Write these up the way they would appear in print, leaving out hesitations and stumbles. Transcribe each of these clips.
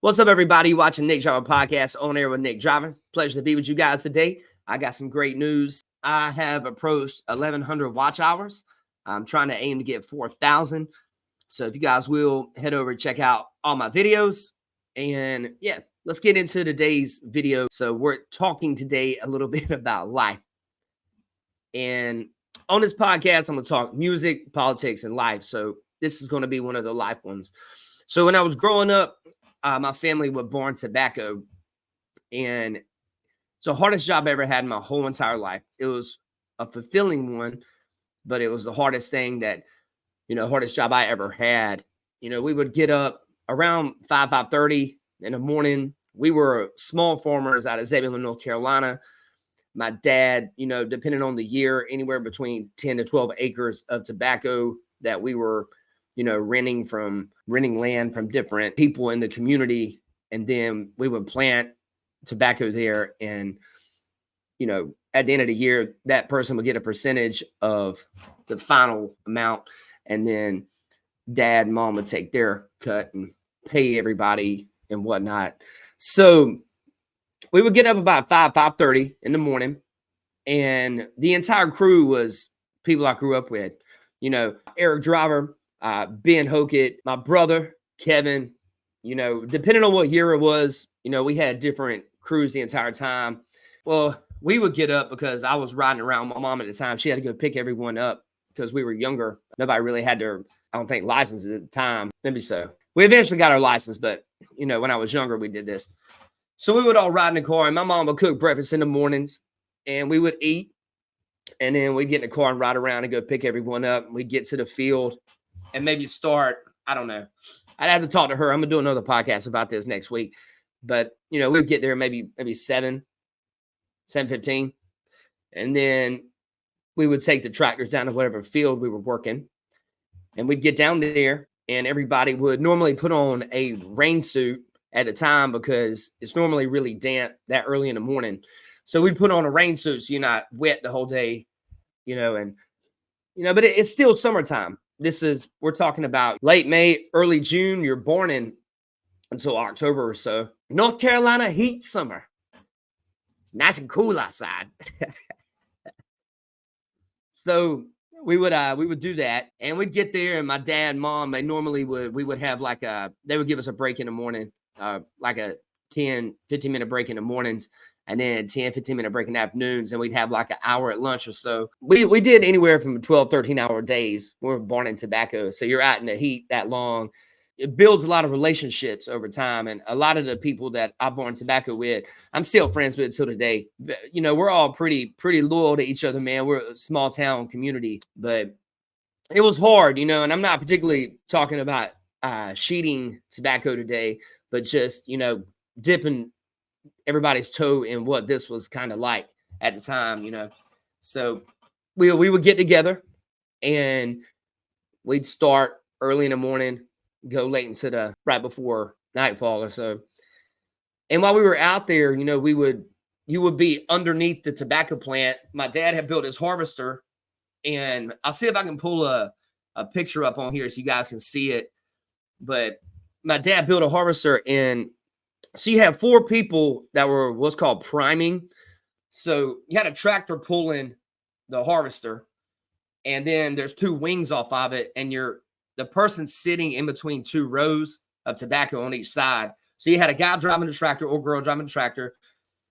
What's up, everybody? Watching Nick Driver Podcast on air with Nick Driver. Pleasure to be with you guys today. I got some great news. I have approached 1,100 watch hours. I'm trying to aim to get 4,000. So if you guys will head over and check out all my videos. And yeah, let's get into today's video. So we're talking today a little bit about life. And on this podcast, I'm going to talk music, politics, and life. So this is going to be one of the life ones. So when I was growing up, my family was born tobacco, and it's the hardest job I ever had in my whole entire life. It was a fulfilling one, but it was the hardest thing hardest job I ever had. We would get up around 5:30 in the morning. We were small farmers out of Zebulon, North Carolina. My dad, depending on the year, anywhere between 10 to 12 acres of tobacco that we were renting land from different people in the community. And then we would plant tobacco there. And, at the end of the year, that person would get a percentage of the final amount. And then dad and mom would take their cut and pay everybody and whatnot. So we would get up about 5:30 in the morning. And the entire crew was people I grew up with, Eric Driver, Ben Hokett, my brother, Kevin, depending on what year it was, we had different crews the entire time. Well, we would get up because I was riding around with my mom at the time. She had to go pick everyone up because we were younger. Nobody really had their, I don't think, licenses at the time. Maybe so. We eventually got our license, but, when I was younger, we did this. So we would all ride in the car, and my mom would cook breakfast in the mornings, and we would eat, and then we'd get in the car and ride around and go pick everyone up. We'd get to the field and maybe start, I don't know. I'd have to talk to her. I'm going to do another podcast about this next week. But, we'd get there maybe 7:15. And then we would take the tractors down to whatever field we were working. And we'd get down there, and everybody would normally put on a rain suit at the time because it's normally really damp that early in the morning. So we'd put on a rain suit so you're not wet the whole day, but it's still summertime. We're talking about late May, early June. You're born in until October or so. North Carolina heat summer. It's nice and cool outside. So we would do that, and we'd get there, and my dad and mom, we would have they would give us a break in the morning, like a 10, 15-minute break in the mornings, and then 10, 15-minute break in the afternoons, and we'd have like an hour at lunch or so. We did anywhere from 12, 13-hour days. We were born in tobacco, so you're out in the heat that long. It builds a lot of relationships over time, and a lot of the people that I born tobacco with, I'm still friends with till today. We're all pretty loyal to each other, man. We're a small town community, but it was hard, and I'm not particularly talking about sheeting tobacco today, but just, dipping everybody's toe in what this was kind of like at the time, So we would get together, and we'd start early in the morning, go late into right before nightfall or so. And while we were out there, you would be underneath the tobacco plant. My dad had built his harvester, and I'll see if I can pull a picture up on here so you guys can see it. But my dad built a harvester, and so you have 4 people that were what's called priming. So you had a tractor pulling the harvester, and then there's 2 wings off of it, and the person sitting in between 2 rows of tobacco on each side. So you had a guy driving the tractor or girl driving the tractor.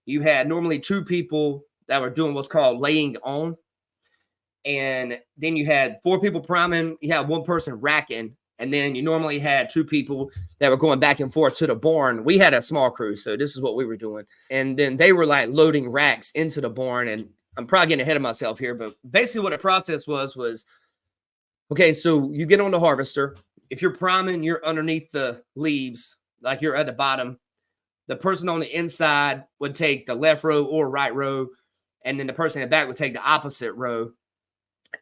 You had normally 2 people that were doing what's called laying on. And then you had 4 people priming. You had 1 person racking. And then you normally had 2 people that were going back and forth to the barn. We had a small crew, so this is what we were doing. And then they were like loading racks into the barn. And I'm probably getting ahead of myself here, but basically what the process was, okay, so you get on the harvester. If you're priming, you're underneath the leaves, like you're at the bottom. The person on the inside would take the left row or right row, and then the person in the back would take the opposite row.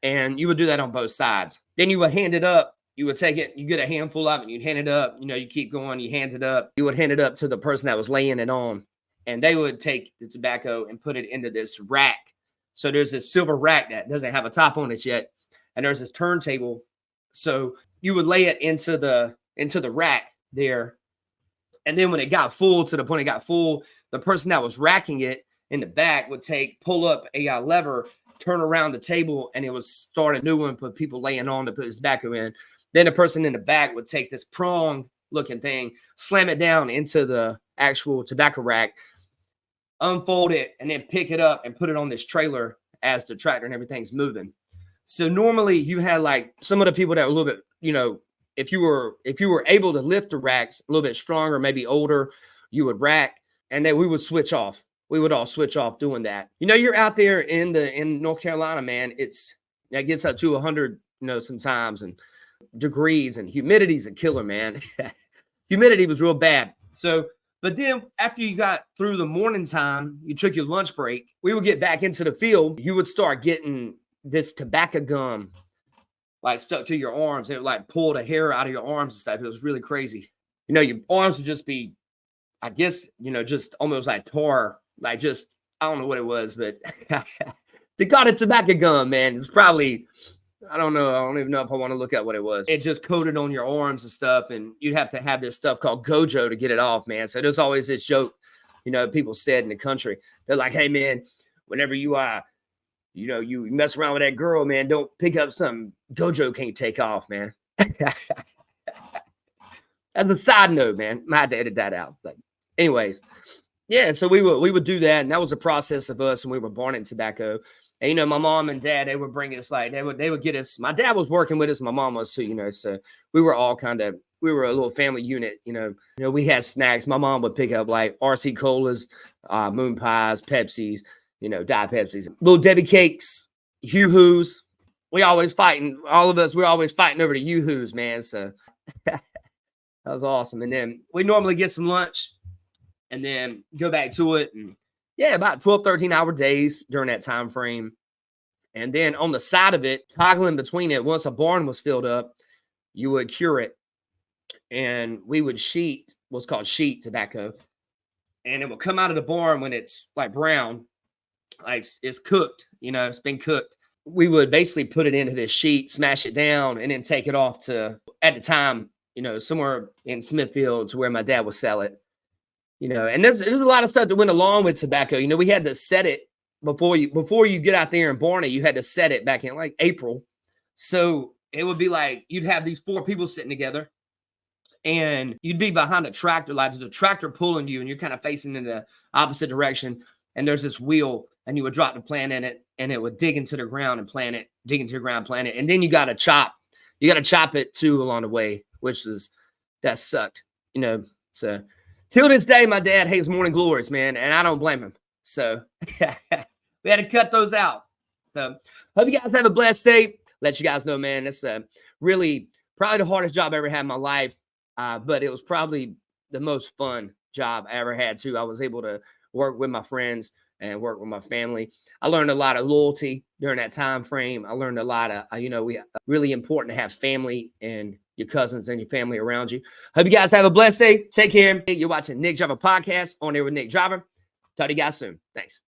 And you would do that on both sides. Then you would hand it up. You would take it, you get a handful of it, and you'd hand it up. You keep going, you hand it up. You would hand it up to the person that was laying it on, and they would take the tobacco and put it into this rack. So there's this silver rack that doesn't have a top on it yet. And there's this turntable. So you would lay it into the rack there, And then when it got full, to the point it got full, the person that was racking it in the back would pull up a lever, turn around the table, and it would start a new one for people laying on to put his tobacco in. Then the person in the back would take this prong looking thing, slam it down into the actual tobacco rack, unfold it, and then pick it up and put it on this trailer as the tractor and everything's moving. So normally you had like some of the people that were a little bit, if you were able to lift the racks a little bit stronger, maybe older, you would rack, and then we would switch off. We would all switch off doing that. You're out there in North Carolina, man. It gets up to 100, sometimes, and degrees, and humidity's a killer, man. Humidity was real bad. So, but then after you got through the morning time, you took your lunch break, we would get back into the field. You would start getting this tobacco gum like stuck to your arms. It would like pull the hair out of your arms and stuff. It was really crazy. Your arms would just be, I guess, just almost like tar, like just, I don't know what it was, but they got a tobacco gum, man. It's probably, I don't know. I don't even know if I want to look at what it was. It just coated on your arms and stuff. And you'd have to have this stuff called Gojo to get it off, man. So there's always this joke, people said in the country. They're like, hey, man, whenever you you mess around with that girl, man, don't pick up something Gojo can't take off, man. As a side note, man, I had to edit that out. But anyways, yeah, so we would do that. And that was a process of us, and we were born in tobacco. And, my mom and dad, they would bring us, like, they would get us. My dad was working with us. My mom was too, so we were all we were a little family unit, we had snacks. My mom would pick up like RC Colas, Moon Pies, Pepsis, Diet Pepsis, Little Debbie cakes, Yoo-Hoos. We always fighting. All of us, we're always fighting over the Yoo-Hoos, man. So that was awesome. And then we normally get some lunch and then go back to it. And yeah, about 12, 13-hour days during that time frame. And then on the side of it, toggling between it, once a barn was filled up, you would cure it. And we would sheet what's called sheet tobacco. And it will come out of the barn when it's like brown, like it's cooked, it's been cooked. We would basically put it into this sheet, smash it down, and then take it off to, at the time, somewhere in Smithfield to where my dad would sell it. And there's a lot of stuff that went along with tobacco. We had to set it before you get out there and burn it. You had to set it back in like April. So it would be like you'd have these 4 people sitting together, and you'd be behind a tractor, like there's a tractor pulling you, and you're kind of facing in the opposite direction. And there's this wheel, and you would drop the plant in it, and it would dig into the ground and plant it, dig into the ground, plant it. And then you got to chop it too along the way, that sucked, So till this day, my dad hates morning glories, man, and I don't blame him. So we had to cut those out. So hope you guys have a blessed day. Let you guys know, man, it's really probably the hardest job I ever had in my life, but it was probably the most fun job I ever had too. I was able to work with my friends and work with my family. I learned a lot of loyalty during that time frame. I learned a lot of, we really important to have family and your cousins and your family around you. Hope you guys have a blessed day. Take care. You're watching Nick Driver Podcast on there with Nick Driver. Talk to you guys soon. Thanks.